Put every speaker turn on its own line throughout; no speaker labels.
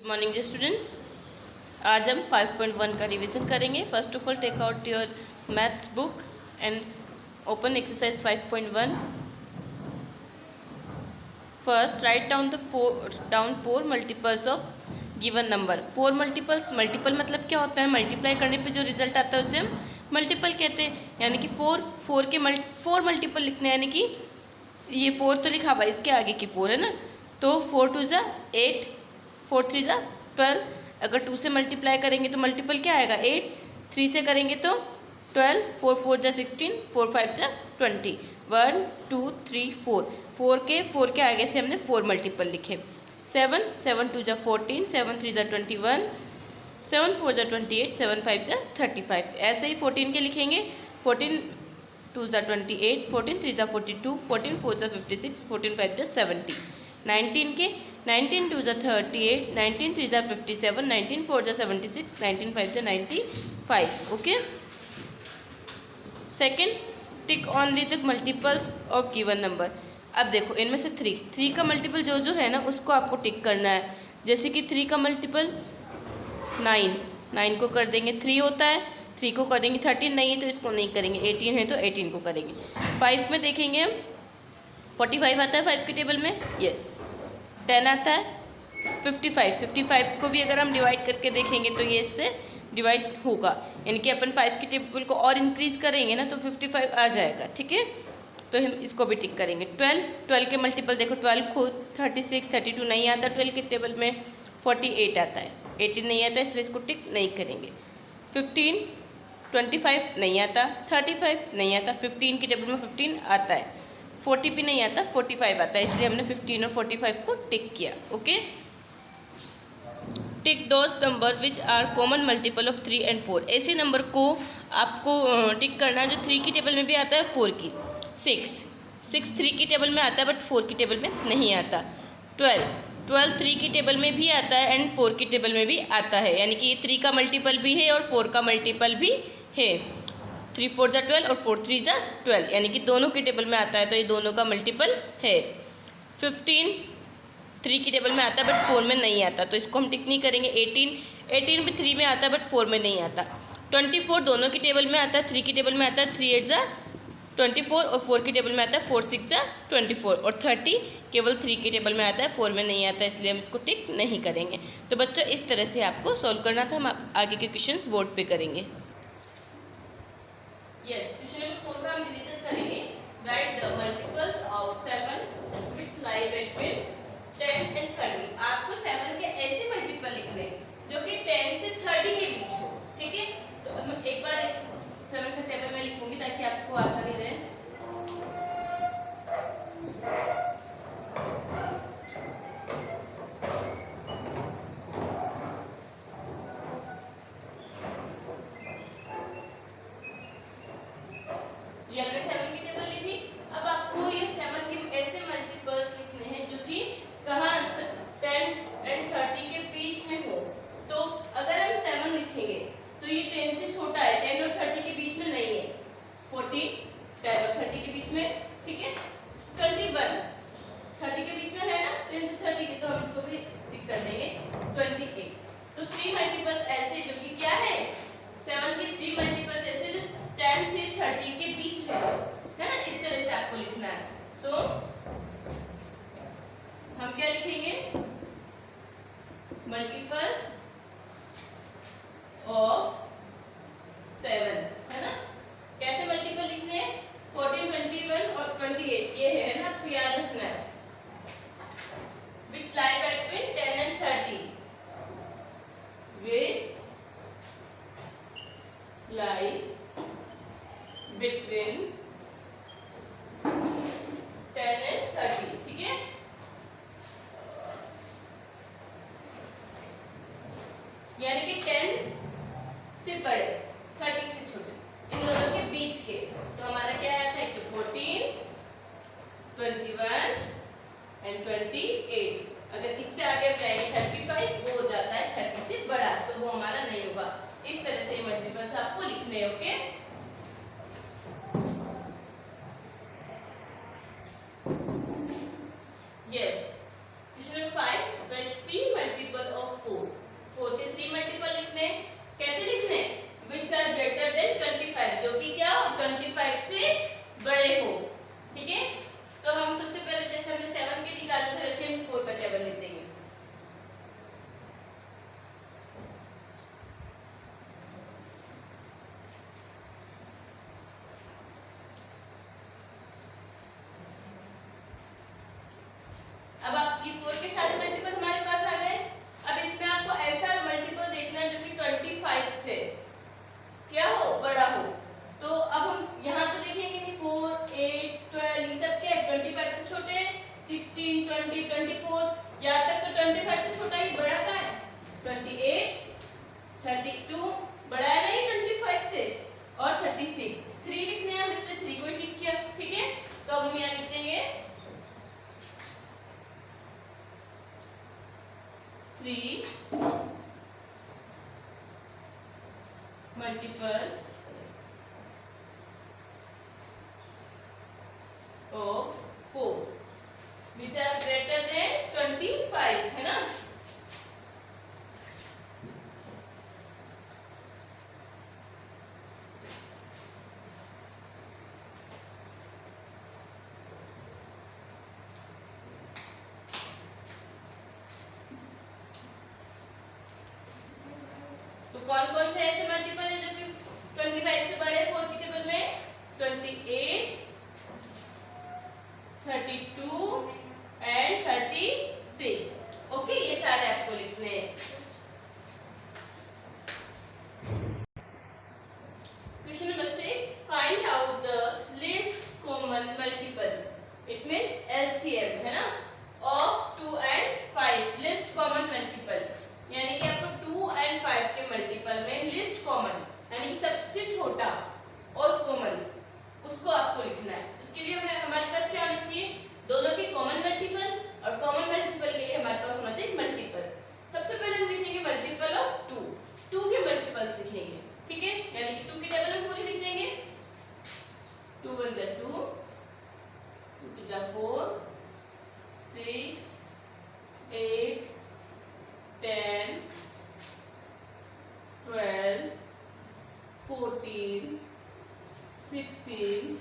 Morning day students, आज हम 5.1 का रिवीजन करेंगे। First of all take out your maths book and open exercise 5.1। First write down four multiples of given number. Four multiples, multiple मतलब क्या होता है? Multiply करने पे जो रिजल्ट आता है उसे हम मल्टीपल कहते हैं। यानी कि फोर मल्टीपल लिखने, यानी कि ये फोर तो लिखा हुआ, इसके आगे की फोर है ना, तो 4 2 ज़ा 8, 4 3 ज़ा 12। अगर 2 से मल्टीप्लाई करेंगे तो मल्टीपल क्या आएगा? 8। 3 से करेंगे तो 12, 4 4 ज़ा 16, 4 5 ज़ा 20। 1 2 3 4, 4 के आगे से हमने 4 मल्टीपल लिखे। 7 7 2 ज़ा 14, 7 3 ज़ा 21, 7 4 ज़ा 28, 7 5 ज़ा 35। ऐसे ही 14 के लिखेंगे। 14 2 ज़ा 28, 14 3 ज़ा 42, 14 4 ज़ा 56, 14 5 ज़ा 70। 19 के 19 2 ज़ा 38, 19 3 ज़ा 57, 19 4 ज़ा 76, 19 5 ज़ा 95। Okay. Second, tick only the multiples of given number. अब देखो इनमें से थ्री का मल्टीपल जो है ना, उसको आपको टिक करना है। जैसे कि 3 का मल्टीपल 9 को कर देंगे, 3 होता है, 3 को कर देंगे। 13 नहीं है तो इसको नहीं करेंगे, 18 है तो 18 को करेंगे। 5 में देखेंगे हम 45 आता है 5 के टेबल में, यस। 10 आता है 55 को भी अगर हम डिवाइड करके देखेंगे तो ये इससे डिवाइड होगा, यानी कि अपन 5 के टेबल को और इंक्रीज करेंगे ना तो 55 आ जाएगा। ठीक है, तो हम इसको भी टिक करेंगे। 12 के मल्टीपल देखो, 12 खुद 36 32 नहीं आता 12 के टेबल में। 48 आता है, 18 नहीं आता इसलिए इसको टिक नहीं करेंगे। 15 25 नहीं आता, 35 नहीं आता, 15 के टेबल में 15 आता है। 40 भी नहीं आता, 45 आता है, इसलिए हमने 15 और 45 को टिक किया। Okay. Tick those number which are common multiple of 3 and 4। ऐसे नंबर को आपको टिक करना है जो 3 की टेबल में भी आता है, 4 की। 6 3 की टेबल में आता है बट 4 की टेबल में नहीं आता। 12 3 की टेबल में भी आता है एंड 4 की टेबल में भी आता है, यानी कि ये 3 का मल्टीपल भी है और 4 का मल्टीपल भी है। 3 4 ज़ा 12 और 4 3 ज़ा 12, यानी कि दोनों के टेबल में आता है, तो ये दोनों का मल्टीपल है। 15 3 की टेबल में आता है बट 4 में नहीं आता, तो इसको हम टिक नहीं करेंगे। 18 भी 3 में आता है बट 4 में नहीं आता। 24 दोनों की टेबल में आता है, 3 की टेबल में आता है, 3 8 ज़ा 24 और 4 की टेबल में आता है, 4 6 ज़ा 24। और 30 केवल 3 की टेबल में आता है, 4 में नहीं आता, इसलिए हम इसको टिक नहीं करेंगे। तो बच्चों इस तरह से आपको सॉल्व करना था। हम आगे के क्वेश्चंस बोर्ड पे करेंगे। यस, क्वेश्चन नंबर 4 का हम रिवीजन करेंगे। Right the multiples of 7 which lie between 10 and 30। आपको 7 के ऐसे मल्टीपल लिखने जो कि 10 से 30 के बीच हो। ठीक है, तो हम एक बार 7 का टेबल में लिखूंगी ताकि आपको आसानी रहे। ये हमने 7 की टेबल लिखी। अब आपको ये 7 के ऐसे मल्टीपल्स लिखने हैं जो कि कहाँ 10 and 30 के बीच में हो। तो अगर हम 7 लिखेंगे तो ये 10 से छोटा है, 10 और 30 के बीच में नहीं है। 14 10 और 30 के बीच में, ठीक है। 21 30 के बीच में है ना, 10 से 30 के, तो हम इसको भी टिक कर देंगे। 28 तो 3 मल्टीपल्स ऐसे जो कि क्या है, 7 के 3 मल्टीपल्स ऐसे जो 10 से 30 के बीच में है ना, इस तरह से आपको लिखना है। तो हम क्या लिखेंगे? मल्टीपल्स ऑफ 7 है ना। कैसे मल्टीपल लिखने हैं? 14 21 और 28 ये है ना, आपको याद रखना है। विच lie between 10 and 30, which lie between 10 and 30। ठीक है, यानी कि 10 से बड़े 30 से छोटे, इन दोनों के बीच के। तो हमारा क्या आया था कि 14 21 and 28। अगर इससे आगे हम जाएंगे 35, वो हो जाता है 30 से बड़ा, तो वो हमारा नहीं होगा। इस तरह से मल्टीपल्स आपको लिखने हैं। Okay. Yes, question number 5, when 3 multiple of 4 4 के सारे मल्टीपल हमारे पास आ गए। अब इसमें आपको ऐसा मल्टीपल देखना है जो कि 25 से क्या हो, बड़ा हो। तो अब हम यहाँ तो देखेंगे नहीं, 4, 8, 12 ये सब क्या है, 25 से छोटे हैं। 16, 20, 24 यहाँ तक तो 25 से छोटा ही, बड़ा कहाँ है 28, 32 बड़ा है नहीं 25 से, और 36। 3 लिखने हैं हम, इसलिए 3 को टिक किया, ठीक है। तो अब हम यहाँ लिख देंगे 3 multiples of 4 which are greater than 25, है ना। तो कौन कौन से ऐसे मल्टीपल है जो कि 25 से बड़े 4 की टेबल में, 28, 32 एंड 36। ओके, ये सारे आपको लिखने हैं। Question number 6, find out the least common multiple, it means LCM, है ना, of 2 and 5। List common multiple यानी कि आपको 2 एंड 5 के मल्टीपल में लिस्ट कॉमन यानी कि सबसे छोटा और कॉमन उसको आपको लिखना है। उसके लिए हमारे पास क्या होना चाहिए, दोनों के कॉमन मल्टीपल, और कॉमन मल्टीपल के लिए हमारे पास होना चाहिए मल्टीपल। सबसे पहले हम लिखेंगे मल्टीपल ऑफ 2, 2 के मल्टीपल्स लिखेंगे, ठीक है। यानी कि 2 की टेबल हम पूरी लिख देंगे। 2 1 जा 2, 2 2 जा 4, 6, 8, 10, 12, 14, 16,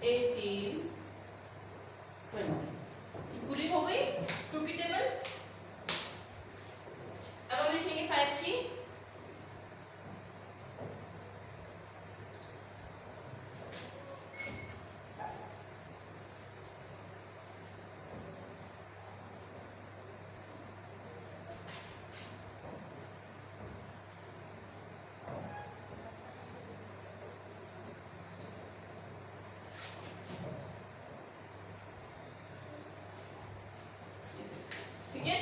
18, 20। पूरी हो गई 2 की टेबल। अब हम लिखेंगे 5 की। ठीक है,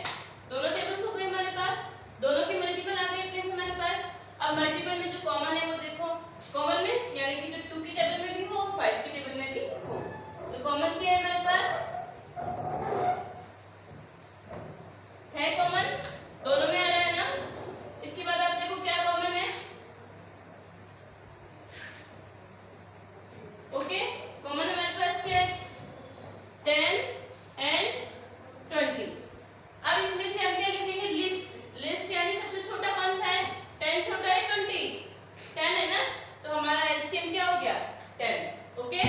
दोनों टेबल्स हो गए हमारे पास, दोनों के मल्टीपल आ गए प्लस हमारे पास। अब मल्टीपल में जो कॉमन है वो देखो, कॉमन मींस यानी कि जो 2 की टेबल में भी हो 5 की टेबल में भी हो। तो कॉमन क्या है हमारे पास, है कॉमन, दोनों में आ रहा है ना। इसके बाद आप देखो क्या कॉमन है, ओके। कॉमन हमारे पास क्या है, 10 एंड 20। अब इसमें से हम क्या लिखेंगे, लिस्ट, लिस्ट यानी सबसे छोटा कौन सा है, 10 छोटा है 20, 10 है ना, तो हमारा एलसीएम क्या हो गया 10, okay.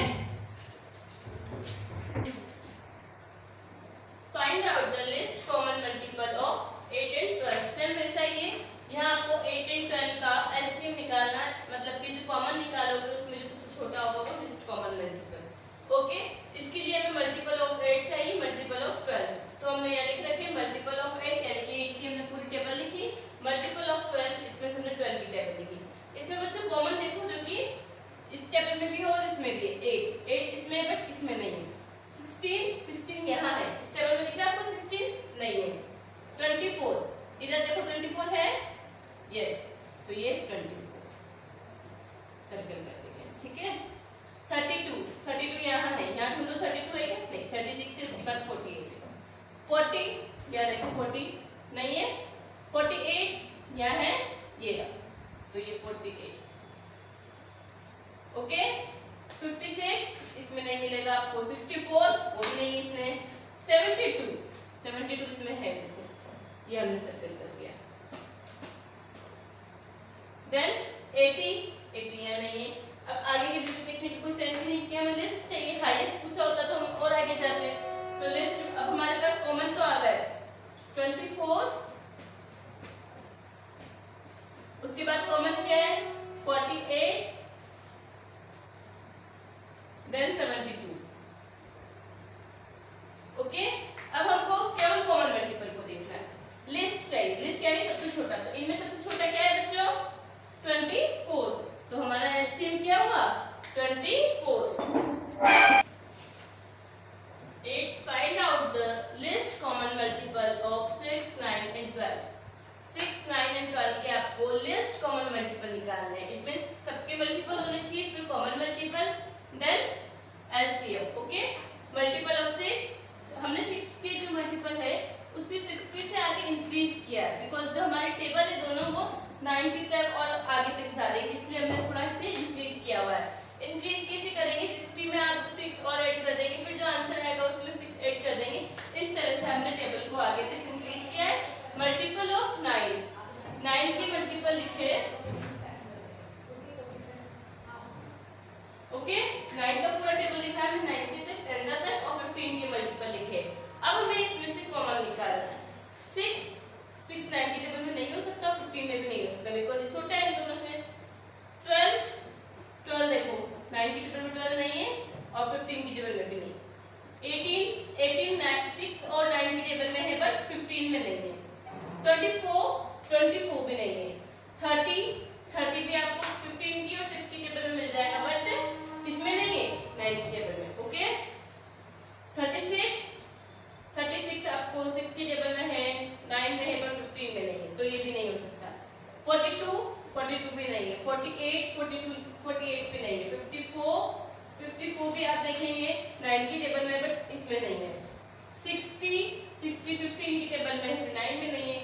Find out the list common multiple of 8 and 12। Same वैसा ही है, यहाँ आपको 8 एंड 12 का एलसीएम निकालना है, मतलब कि जो कॉमन निकालोगे उसमें जो सबसे छोटा होगा वो लिस्ट कॉमन मल्टीपल, ओके। इसके लिए हमें मल्टीपल ऑफ 8 चाहिए, मल्टीपल ऑफ 12। तो हमने यहाँ लिख रखे मल्टीपल ऑफ 8 यानी कि 8 की हमने पूरी टेबल लिखी, मल्टीपल ऑफ 12 इसमें हमने 12 की टेबल लिखी। इसमें बच्चों कॉमन देखो जो कि इस टेबल में भी है और इसमें भी है, 8 इसमें है बट इसमें नहीं है। 16 यहाँ है, इस टेबल में दिख रहा है आपको 16 नहीं है। 24 इधर देखो 24 है, यस, तो ये 24 सर्कल कर देंगे, ठीक है। 32 यहाँ है, यहाँ ढूंढो 32 है क्या, नहीं, 36 है, उसके बाद 48 है। 40 यहाँ देखो 40 नहीं है, 48 यहाँ है, ये रहा, तो ये 48, ओके। 56 इसमें नहीं मिलेगा आपको, 64 वो भी नहीं इसमें, 72 इसमें है, देखो ये हमने सर्कल कर दिया। देन 80 यहाँ नहीं है। अब आगे के लिस्ट देखने की कोई सेंस नहीं, क्योंकि हमें लिस्ट चाहिए, हाईएस्ट पूछा होता तो हम और आगे जाते। तो लिस्ट अब हमारे पास कॉमन तो आ गए 24, उसके बाद कॉमन क्या है 48, देन 72, ओके। अब हम यानी सबसे छोटा, तो इनमें सबसे छोटा क्या है बच्चों 24, तो हमारा एलसीएम क्या हुआ 24। 8 find out the least common multiple of 6, 9 and 12। 6, 9 and 12 के आपको least common multiple निकालने हैं। It means सबके multiple होने चाहिए, फिर common multiple, then LCM। Okay, multiple of 6, हमने 6 के जो multiple है उससे 60 से आगे इंक्रीज किया है, बिकॉज जो हमारे टेबल है दोनों वो 90 तक और आगे तक जा रहे हैं, इसलिए हमने थोड़ा इसे इंक्रीज किया हुआ है। इंक्रीज कैसे करेंगे, 60 में आप 6 और ऐड कर देंगे, फिर जो आंसर आएगा उसमें 6 ऐड कर देंगे। इस तरह से हमने टेबल को आगे तक इंक्रीज किया है। मल्टीपल ऑफ 9, 9 के मल्टीपल लिखे, ओके 9 का पूरा टेबल लिखा है, 90 तक 10 तक और 15 के मल्टीपल लिखे। अब हमें इसमें से कॉमन निकालना है। 6 9 के टेबल में नहीं हो सकता, 15 में भी नहीं हो सकता, बिकॉज ये छोटा है इन दोनों से। 12 देखो 9 के टेबल में 12 नहीं है और 15 के टेबल में भी नहीं। 18 6 और 9 के टेबल में है बट 15 में नहीं है। 24 भी नहीं है। 30 भी आपको 15 की और 6 की टेबल में मिल जाएगा बट इसमें नहीं है 9 की टेबल में। ओके 36 आपको 6 की टेबल में है, 9 में है पर 15 में नहीं है, तो ये भी नहीं हो सकता। 42 भी नहीं है। 48 भी नहीं है। 54 भी आप देखेंगे 9 की टेबल में बट इसमें नहीं है। 60 15 की टेबल में है, 9 में नहीं है।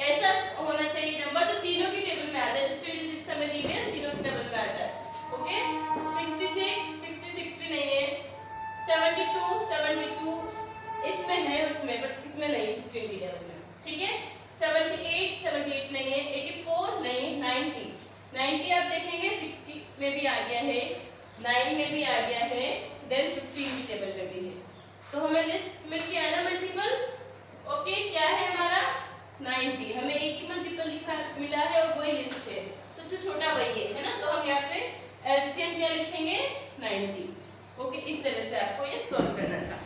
ऐसा होना चाहिए नंबर जो तीनों की टेबल में आ जाए, जो 3 डिजिट हमें दी है तीनों की टेबल में आ जाए। ओके 66 भी नहीं है। 72 इसमें है उसमें बट इसमें नहीं, 15 की टेबल में। ठीक है 78 नहीं है। 84 नहीं। 90 आप देखेंगे 60 में भी आ गया है, 9 में भी आ गया है, देन 15 की टेबल में भी है। तो हमें लिस्ट मिल गया है ना मल्टीपल। ओके क्या है हमारा 90, हमें एक ही मल्टीपल मिला है और वही लिस्ट है, सबसे छोटा वही है ना। तो हम यहाँ पे एलसीएम क्या लिखेंगे 90। ओके इस तरह से आपको ये सॉल्व करना था।